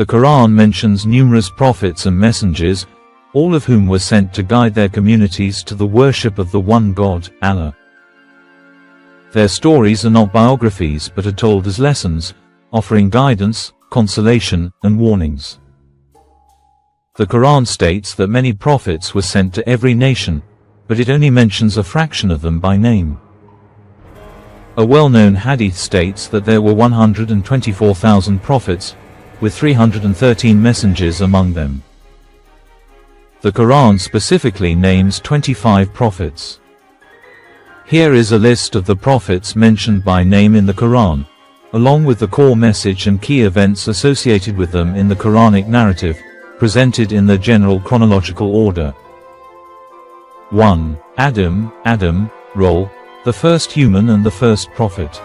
The Quran mentions numerous prophets and messengers, all of whom were sent to guide their communities to the worship of the one God, Allah. Their stories are not biographies but are told as lessons, offering guidance, consolation, and warnings. The Quran states that many prophets were sent to every nation, but it only mentions a fraction of them by name. A well-known hadith states that there were 124,000 prophets, with 313 messengers among them. The Quran specifically names 25 prophets. Here is a list of the prophets mentioned by name in the Quran, along with the core message and key events associated with them in the Quranic narrative, presented in the general chronological order. 1. Adam, role, the first human and the first prophet.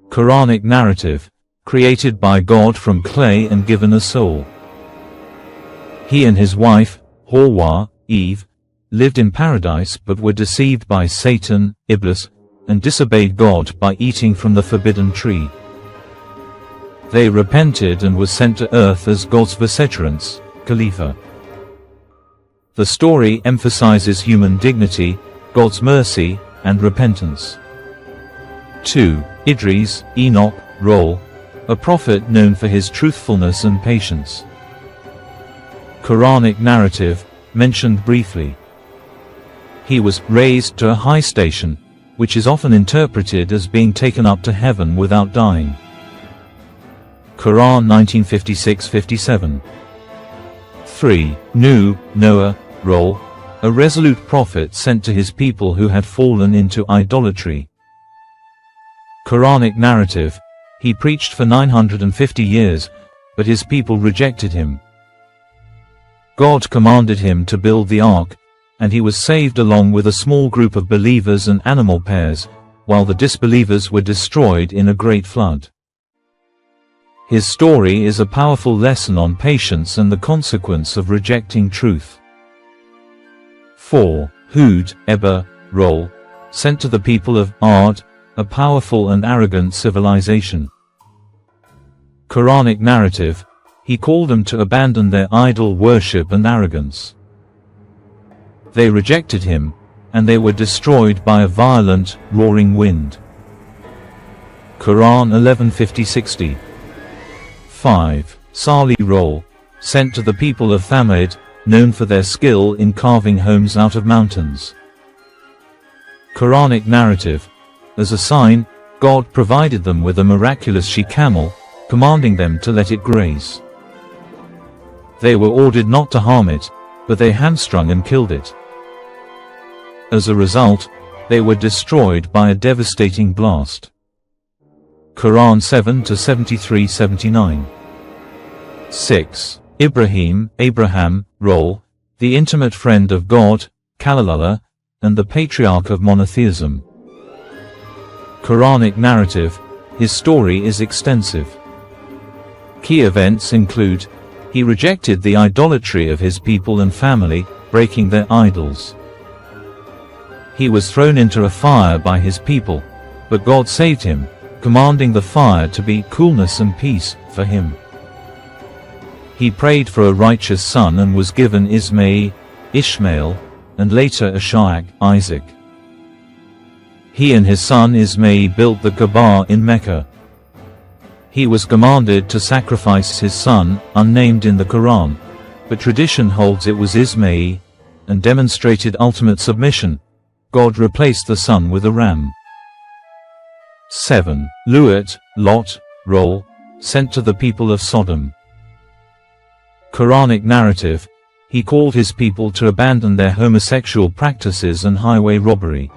Quranic narrative, created by God from clay and given a soul. He and his wife, Hawa, Eve, lived in paradise but were deceived by Satan, Iblis, and disobeyed God by eating from the forbidden tree. They repented and were sent to earth as God's vicegerents, Khalifa. The story emphasizes human dignity, God's mercy, and repentance. 2. Idris, Enoch, role, a prophet known for his truthfulness and patience. Quranic narrative, mentioned briefly. He was raised to a high station, which is often interpreted as being taken up to heaven without dying. Quran 1956-57. 3. Noah, role, a resolute prophet sent to his people who had fallen into idolatry. Quranic narrative, he preached for 950 years, but his people rejected him. God commanded him to build the ark, and he was saved along with a small group of believers and animal pairs, while the disbelievers were destroyed in a great flood. His story is a powerful lesson on patience and the consequence of rejecting truth. 4. Hud, role, sent to the people of Ad, a powerful and arrogant civilization. Quranic narrative, he called them to abandon their idol worship and arrogance. They rejected him, and they were destroyed by a violent, roaring wind. Quran 1150-60. 5. Salih role, sent to the people of Thamud, known for their skill in carving homes out of mountains. Quranic narrative, as a sign, God provided them with a miraculous she-camel, commanding them to let it graze. They were ordered not to harm it, but they hamstrung and killed it. As a result, they were destroyed by a devastating blast. Quran 7-73-79. 6. Abraham, role, the intimate friend of God, Khalilullah, and the patriarch of monotheism. Quranic narrative, his story is extensive. Key events include, he rejected the idolatry of his people and family, breaking their idols. He was thrown into a fire by his people, but God saved him, commanding the fire to be coolness and peace for him. He prayed for a righteous son and was given Ishmael, and later Ishaq, Isaac. He and his son Ismail built the Kaaba in Mecca. He was commanded to sacrifice his son, unnamed in the Quran, but tradition holds it was Ismail, and demonstrated ultimate submission. God replaced the son with a ram. 7. Lot, role, sent to the people of Sodom. Quranic narrative, he called his people to abandon their homosexual practices and highway robbery.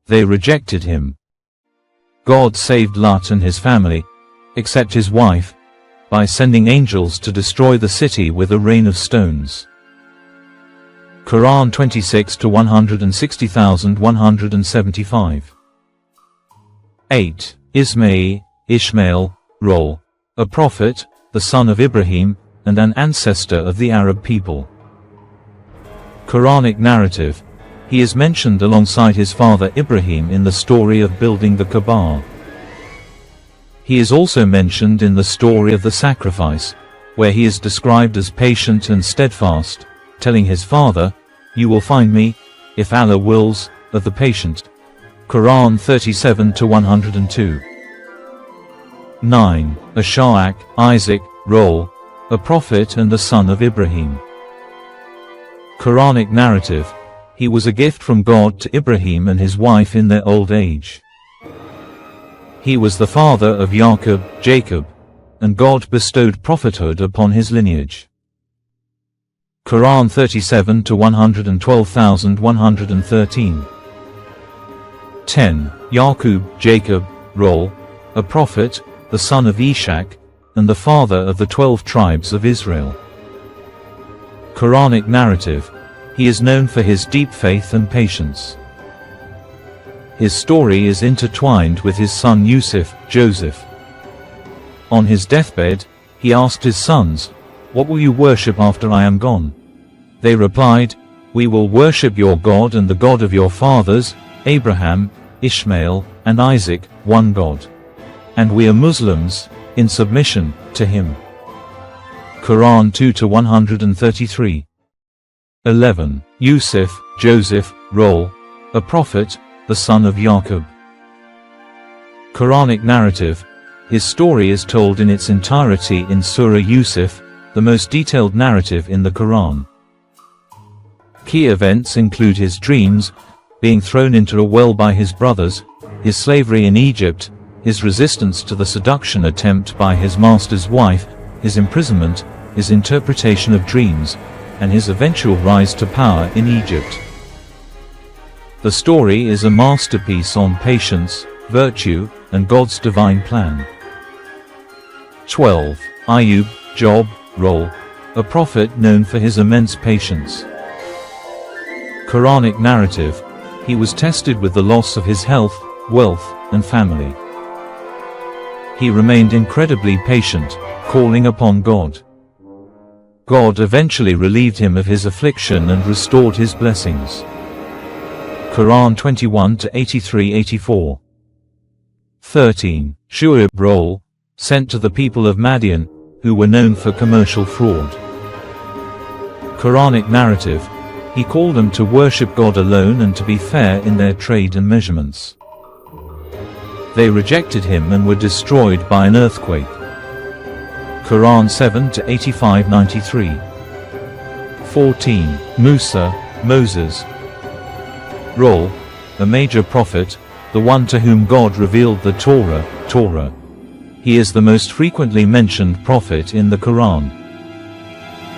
They rejected him. God saved Lot and his family, except his wife, by sending angels to destroy the city with a rain of stones. Quran 26-160,175. 8. Ishmael, role, a prophet, the son of Ibrahim, and an ancestor of the Arab people. Quranic narrative, he is mentioned alongside his father Ibrahim in the story of building the Kaaba. He is also mentioned in the story of the sacrifice, where he is described as patient and steadfast, telling his father, "You will find me, if Allah wills, of the patient." Quran 37-102. 9. Ishaq, Isaac, role, a prophet and the son of Ibrahim. Quranic narrative. He was a gift from God to Ibrahim and his wife in their old age. He was the father of Yaqub, Jacob, and God bestowed prophethood upon his lineage. Quran 37-112,113. 10. Yaqub, Jacob, role, a prophet, the son of Ishaq, and the father of the 12 tribes of Israel. Quranic narrative. He is known for his deep faith and patience. His story is intertwined with his son Yusuf, Joseph. On his deathbed, he asked his sons, "What will you worship after I am gone?" They replied, "We will worship your God and the God of your fathers, Abraham, Ishmael, and Isaac, one God. And we are Muslims, in submission to him." Quran 2-133. 11. Yusuf, Joseph, role, a prophet, the son of Yaqub. Quranic narrative. His story is told in its entirety in Surah Yusuf, the most detailed narrative in the Quran. Key events include his dreams, being thrown into a well by his brothers, his slavery in Egypt, his resistance to the seduction attempt by his master's wife, his imprisonment, his interpretation of dreams, and his eventual rise to power in Egypt. The story is a masterpiece on patience, virtue, and God's divine plan. 12. Ayub, Job, role, a prophet known for his immense patience. Quranic narrative. He was tested with the loss of his health, wealth, and family. He remained incredibly patient, calling upon God. God eventually relieved him of his affliction and restored his blessings. Quran 21-83-84. 13. Shu'aib, role, sent to the people of Madian, who were known for commercial fraud. Quranic narrative. He called them to worship God alone and to be fair in their trade and measurements. They rejected him and were destroyed by an earthquake. Quran 7-85-93. 14. Musa, Moses, role, a major prophet, the one to whom God revealed the Torah. He is the most frequently mentioned prophet in the Quran.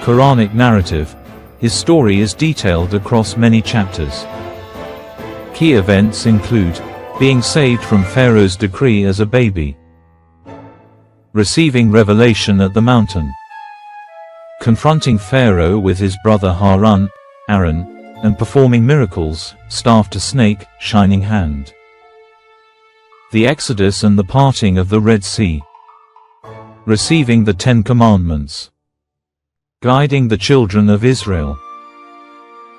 Quranic narrative. His story is detailed across many chapters. Key events include being saved from Pharaoh's decree as a baby, receiving revelation at the mountain, confronting Pharaoh with his brother Harun, Aaron, and performing miracles, staff to snake, shining hand, the Exodus and the parting of the Red Sea, receiving the 10 Commandments, guiding the children of Israel.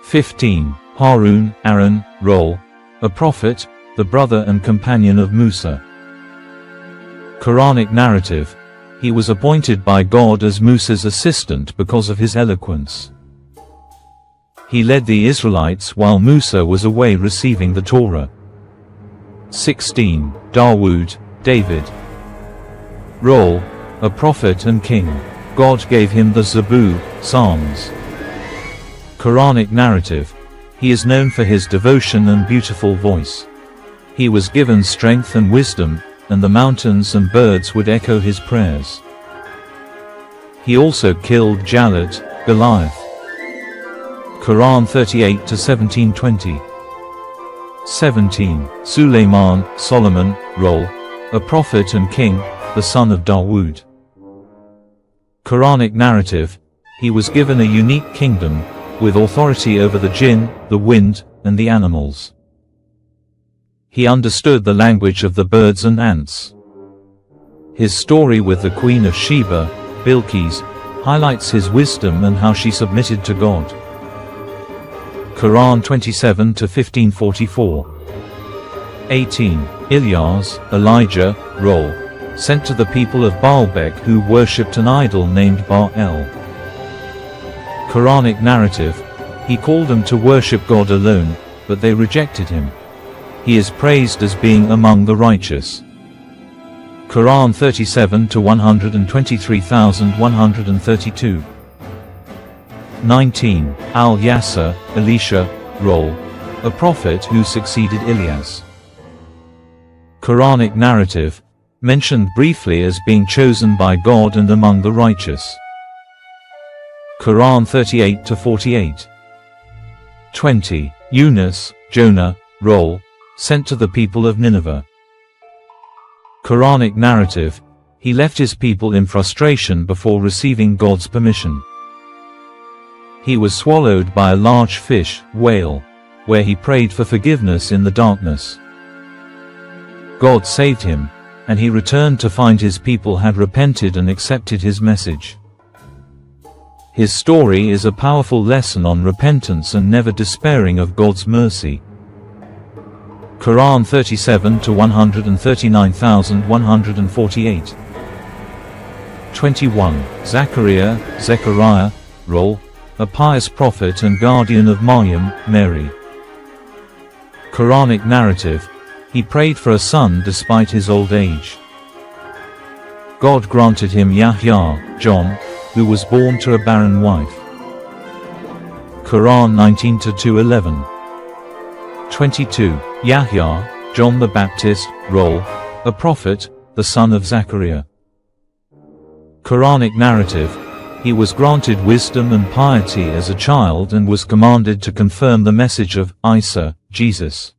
15. Harun, Aaron, role, a prophet, the brother and companion of Musa. Quranic narrative. He was appointed by God as Musa's assistant because of his eloquence. He led the Israelites while Musa was away receiving the Torah. 16. Dawood, David, role, a prophet and king. God gave him the Zabur, Psalms. Quranic narrative. He is known for his devotion and beautiful voice. He was given strength and wisdom, and the mountains and birds would echo his prayers. He also killed Jalut, Goliath. Quran 38-17-20. 17. Suleiman, Solomon, role, a prophet and king, the son of Dawood. Quranic narrative. He was given a unique kingdom, with authority over the jinn, the wind, and the animals. He understood the language of the birds and ants. His story with the Queen of Sheba, Bilqis, highlights his wisdom and how she submitted to God. Quran 27-1544. 18. Ilyas, Elijah, role, sent to the people of Baalbek who worshipped an idol named Baal. Quranic narrative: he called them to worship God alone, but they rejected him. He is praised as being among the righteous. Quran 37 to 123,132. 19. Al-Yasir, Elisha, role: a prophet who succeeded Ilyas. Quranic narrative: mentioned briefly as being chosen by God and among the righteous. Quran 38 to 48. 20. Yunus, Jonah, role: sent to the people of Nineveh. Quranic narrative: he left his people in frustration before receiving God's permission. He was swallowed by a large fish, whale, where he prayed for forgiveness in the darkness. God saved him, and he returned to find his people had repented and accepted his message. His story is a powerful lesson on repentance and never despairing of God's mercy. Quran 37 to 139,148. 21. Zechariah, role: a pious prophet and guardian of Maryam, Mary. Quranic narrative: he prayed for a son despite his old age. God granted him Yahya, John, who was born to a barren wife. Quran 19 to 211. 22. Yahya, John the Baptist, role: a prophet, the son of Zechariah. Quranic narrative: he was granted wisdom and piety as a child and was commanded to confirm the message of Isa, Jesus.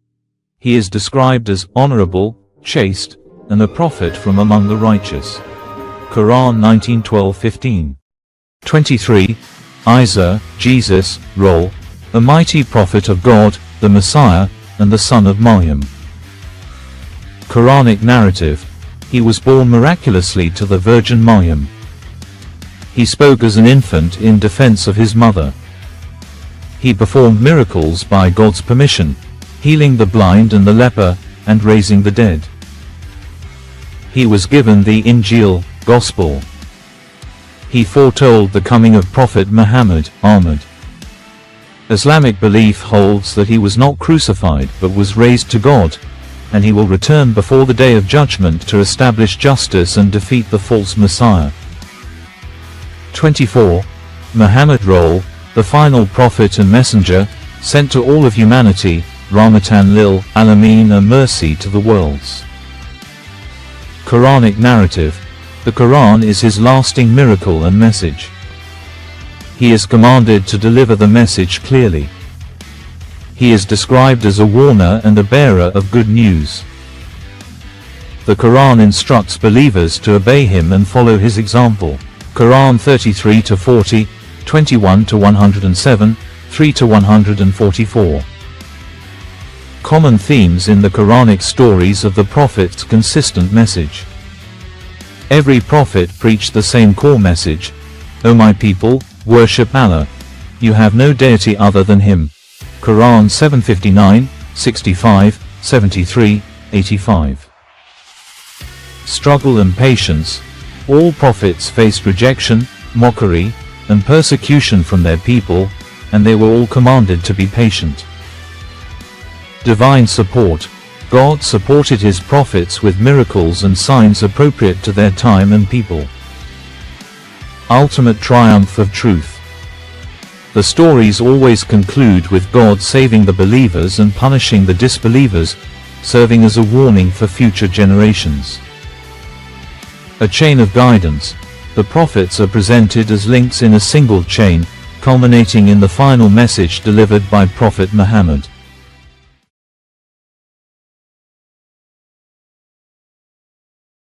He is described as honorable, chaste, and a prophet from among the righteous. Quran 19:12-15. 23. Isa, Jesus, role: a mighty prophet of God, the Messiah, and the son of Maryam. Quranic narrative: he was born miraculously to the Virgin Maryam. He spoke as an infant in defense of his mother. He performed miracles by God's permission, healing the blind and the leper, and raising the dead. He was given the Injil, Gospel. He foretold the coming of Prophet Muhammad, Ahmad. Islamic belief holds that he was not crucified but was raised to God, and he will return before the day of judgment to establish justice and defeat the false Messiah. 24. Muhammad, role: the final prophet and messenger, sent to all of humanity, Rahmatan lil Alameen, a mercy to the worlds. Quranic narrative: the Quran is his lasting miracle and message. He is commanded to deliver the message clearly. He is described as a warner and a bearer of good news. The Quran instructs believers to obey him and follow his example. Quran 33 to 40, 21 to 107, 3 to 144. Common themes in the Quranic stories of the Prophet's consistent message. Every prophet preached the same core message: O my people, worship Allah. You have no deity other than him. Quran 7:59, 65, 73, 85. Struggle and patience. All prophets faced rejection, mockery, and persecution from their people, and they were all commanded to be patient. Divine support. God supported his prophets with miracles and signs appropriate to their time and people. Ultimate triumph of truth. The stories always conclude with God saving the believers and punishing the disbelievers, serving as a warning for future generations. A chain of guidance. The prophets are presented as links in a single chain, culminating in the final message delivered by Prophet Muhammad.